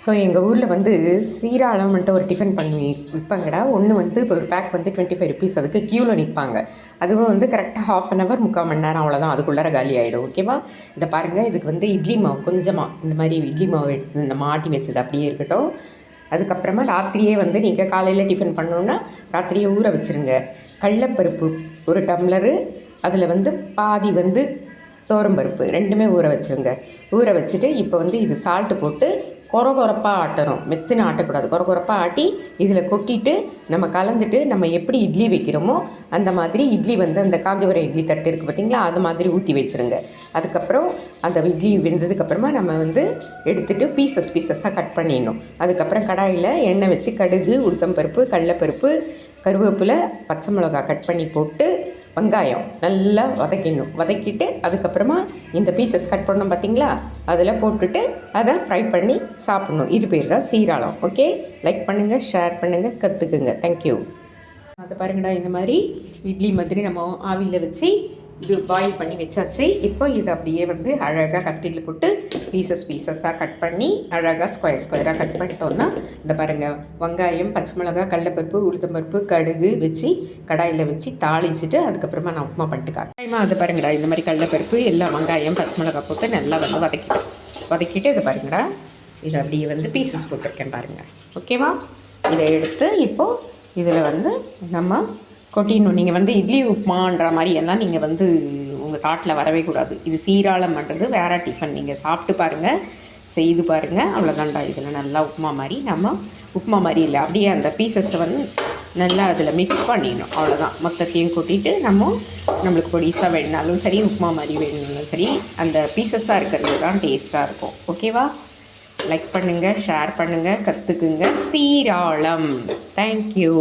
இப்போ எங்கள் ஊரில் வந்து சீராளம்ன்ட்டு ஒரு டிஃபன் பண்ணி விற்பாங்கடா. ஒன்று வந்து இப்போ ஒரு பேக் வந்து 25 ருபீஸ். அதுக்கு க்யூவில் நிற்பாங்க. அதுவும் வந்து கரெக்டாக 1/2 அன் ஹவர் 3/4 மணி நேரம் அவ்வளோதான். அதுக்குள்ளார காலி ஆகிடும். ஓகேவா? இதை பாருங்கள். இதுக்கு வந்து இட்லி மாவு கொஞ்சமாக இந்த மாதிரி இட்லி மாவு எடுத்து இந்த ஆட்டி வச்சது அப்படியே இருக்கட்டும். அதுக்கப்புறமா ராத்திரியே வந்து நீங்கள் காலையில் டிஃபன் பண்ணோன்னா ராத்திரியே ஊற வச்சுருங்க. கடலைப்பருப்பு 1 டம்ளரு, அதில் வந்து பாதி வந்து பருப்பு ரெண்டுமே ஊற வச்சுருங்க. ஊற வச்சுட்டு இப்போ வந்து இது சால்ட்டு போட்டு கொரகொரப்பாக ஆட்டணும். மெத்துன்னு ஆட்டக்கூடாது. கொரகொரப்பாக ஆட்டி இதில் கொட்டிட்டு நம்ம கலந்துட்டு நம்ம எப்படி இட்லி வைக்கிறோமோ அந்த மாதிரி இட்லி வந்து அந்த காஞ்சிபுரம் இட்லி தட்டு இருக்குது பார்த்திங்களா, அது மாதிரி ஊற்றி வச்சுருங்க. அதுக்கப்புறம் அந்த இட்லி வெந்ததுக்கப்புறமா நம்ம வந்து எடுத்துகிட்டு பீசஸாக கட் பண்ணிடணும். அதுக்கப்புறம் கடாயில் எண்ணெய் வச்சு கடுகு, உளுத்தம்பருப்பு, கடலைப்பருப்பு, கருவேப்பிலை, பச்சை மிளகா கட் பண்ணி போட்டு வெங்காயம் நல்லா வதக்கிட்டு அதுக்கப்புறமா இந்த பீசஸ் கட் பண்ணோம் பார்த்திங்களா, அதில் போட்டுட்டு அதை ஃப்ரை பண்ணி சாப்பிட்ணும். இது பேர் தான் சீராளம். ஓகே, லைக் பண்ணுங்கள், ஷேர் பண்ணுங்கள், கற்றுக்குங்க. தேங்க்யூ. அதை பாருங்கடா, இந்த மாதிரி இட்லி மாதிரி நம்ம ஆவியில் வச்சு இது பாயில் பண்ணி வச்சாச்சு. இப்போ இது அப்படியே வந்து அழகாக கத்தியில் போட்டு பீசஸாக கட் பண்ணி அழகாக ஸ்கொயராக கட் பண்ணிட்டோன்னா இந்த பாருங்கள், வெங்காயம், பச்சை மிளகா, கடலைப்பருப்பு, உளுத்தம்பருப்பு, கடுகு வச்சு கடாயில் வச்சு தாளிச்சிட்டு அதுக்கப்புறமா நான் உப்புமா பண்ணிட்டு காட்டுறேன். அது பாருங்கடா, இந்த மாதிரி கடலைப்பருப்பு எல்லாம் வெங்காயம், பச்சை மிளகா போட்டு நல்லா வந்து வதக்கிட்டு இது பாருங்கடா, இதை அப்படியே வந்து பீசஸ் போட்டிருக்கேன் பாருங்கள். ஓகேவா? இதை எடுத்து இப்போது இதில் வந்து நம்ம கொட்டிடணும். நீங்கள் வந்து இட்லி உப்புமான்ற மாதிரி எல்லாம் நீங்கள் வந்து உங்கள் தாட்டில் வரவே கூடாது. இது சீராளம் பண்ணுறது வேறு டிஃபன். நீங்கள் சாப்பிட்டு பாருங்கள், செய்து பாருங்கள். அவ்வளோதான்டா. இதில் நல்லா உப்புமா மாதிரி இல்லை, அப்படியே அந்த பீசஸை வந்து நல்லா அதில் மிக்ஸ் பண்ணிடணும். அவ்வளோதான். மொத்தத்தையும் கொட்டிட்டு நம்மளுக்கு பொடிசாக வேணுனாலும் சரி, உப்புமா மாதிரி வேணுனாலும் சரி, அந்த பீசஸாக இருக்கிறது தான் டேஸ்ட்டாக இருக்கும். ஓகேவா? லைக் பண்ணுங்கள், ஷேர் பண்ணுங்கள், கற்றுக்குங்க. சீராளம். தேங்க்யூ.